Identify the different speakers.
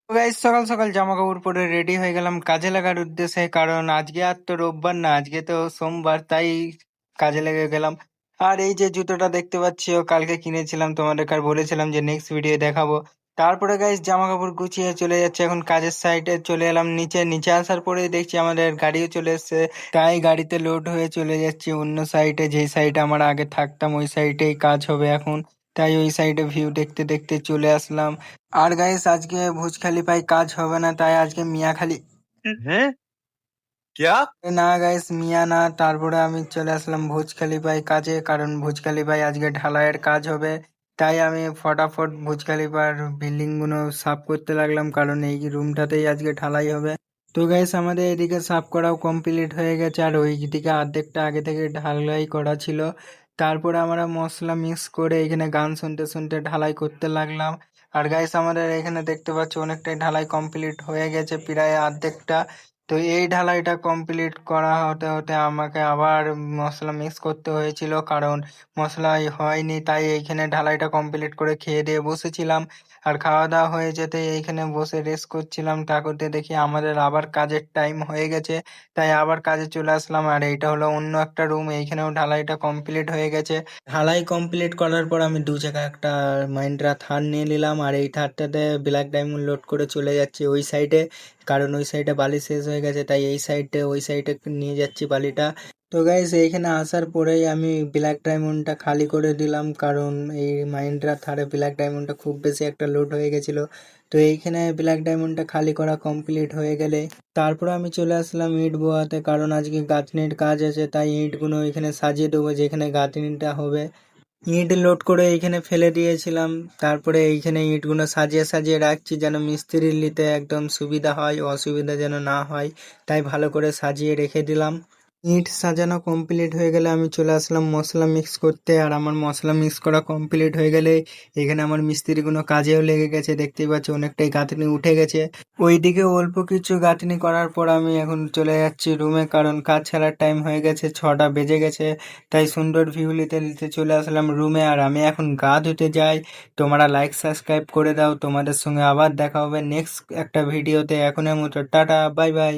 Speaker 1: তো গাইস, সকাল সকাল জামা কাপড় পরে রেডি হয়ে গেলাম কাজে লাগার উদ্দেশ্যে। কারণ আজকে আর তো রোববার না, আজকে তো সোমবার, তাই কাজে লেগে গেলাম। আর এই যে জুতোটা দেখতে পাচ্ছি, ও কালকে কিনেছিলাম, তোমাদের আর বলেছিলাম যে নেক্সট ভিডিও দেখাবো। তারপরে গাইস জামা কাপড় গুছিয়ে চলে যাচ্ছে এখন কাজের সাইডে। চলে এলাম নিচে, নিচে আসার পরে দেখছি আমাদের গাড়িও চলে এসেছে। তাই গাড়িতে লোড হয়ে চলে যাচ্ছি অন্য সাইডে, যেই সাইডে আমরা আগে থাকতাম ওই সাইডেই কাজ হবে এখন। তাই ওই সাইডে ভিউ দেখতে দেখতে চলে আসলাম। আর গাইস আজকে ভুজখালিপায় কাজ হবে না, তাই আজকে মিয়াখালী।
Speaker 2: हैं क्या।
Speaker 1: না গাইস, মিয়া না। তারপরে আমি চলে আসলাম ভুজখালিপায় কাজে, কারণ ভুজখালিপায় আজকে ঢালাইয়ের কাজ হবে। তাই আমি ফটাফট ভুজখালিপার বিল্ডিং গুলো সাফ করতে লাগলাম, কারণ এই রুমটাতেই আজকে ঢালাই হবে। তো গাইস আমাদের এদিকে সাফ করাও কমপ্লিট হয়ে গেছে, আর ওই দিকে অর্ধেকটা আগে থেকে ঢালাই করা ছিল। তারপরে আমরা মশলা মিক্স করে এখানে গান শুনতে শুনতে ঢালাই করতে লাগলাম। আর গাইস আমাদের এখানে দেখতে পাচ্ছ অনেকটাই ঢালাই কমপ্লিট হয়ে গেছে, প্রায় অর্ধেকটা। তো এই ঢালাইটা কমপ্লিট করা হতে হতে আমাকে আবার মশলা মিক্স করতে হয়েছিল, কারণ মশলাই হয়নি। তাই এইখানে ঢালাইটা কমপ্লিট করে খেয়ে দিয়ে বসেছিলাম। আর খাওয়া দাওয়া হয়ে যেতে এইখানে বসে রেস্ট করছিলাম, তা করতে দেখি আমাদের আবার কাজের টাইম হয়ে গেছে। তাই আবার কাজে চলে আসলাম। আর এইটা হলো অন্য একটা রুম, এইখানেও ঢালাইটা কমপ্লিট হয়ে গেছে। ঢালাই কমপ্লিট করার পর আমি দু জায়গায় একটা মাইন্ড্রা থার নিয়ে নিলাম, আর এই থারটাতে ব্ল্যাক ডায়মন্ড লোড করে চলে যাচ্ছি ওই সাইডে। কারণ ওই সাইডে বালি শেষ হয়ে গেছে, তাই এই সাইডে ওই সাইডে নিয়ে যাচ্ছি বালিটা। তো গাইস এইখানে আসার পরেই আমি ব্ল্যাক ডায়মন্ডটা খালি করে দিলাম, কারণ এই মাইন্ড্রা থারে ব্ল্যাক ডায়মন্ডটা খুব বেশি একটা লোড হয়ে গেছিল। তো এইখানে ব্ল্যাক ডায়মন্ডটা খালি করা কমপ্লিট হয়ে গেলে তারপর আমি চলে আসলাম ইট বোয়াতে, কারণ আজকে গাঁথনির কাজ আছে। তাই ইটগুলো এখানে সাজিয়ে দেবো যেখানে গাঁথনিটা হবে। ইট লোড করে এইখানে ফেলে দিয়েছিলাম। তারপরে এইখানে ইটগুলো সাজিয়ে সাজিয়ে রাখছি, যেন মিস্ত্রির নিতে একদম সুবিধা হয়, অসুবিধা যেন না হয়। তাই ভালো করে সাজিয়ে রেখে দিলাম। ইট সাজানো কমপ্লিট হয়ে গেলে আমি চলে আসলাম মশলা মিক্স করতে। আর আমার মশলা মিক্স করা কমপ্লিট হয়ে গেলে এখানে আমার মিস্ত্রিগুলো কাজেও লেগে গেছে, দেখতেই পাচ্ছি অনেকটাই গাঁথনি উঠে গেছে। ওইদিকে অল্প কিছু গাঁথনি করার পর আমি এখন চলে যাচ্ছি রুমে, কারণ কাজ ছাড়ার টাইম হয়ে গেছে, 6টা বেজে গেছে। তাই সুন্দর ভিউ নিতে নিতে চলে আসলাম রুমে। আর আমি এখন গা ধুতে যাই। তোমরা লাইক সাবস্ক্রাইব করে দাও, তোমাদের সঙ্গে আবার দেখা হবে নেক্সট একটা ভিডিওতে। এখনের মতো টাটা, বাই বাই।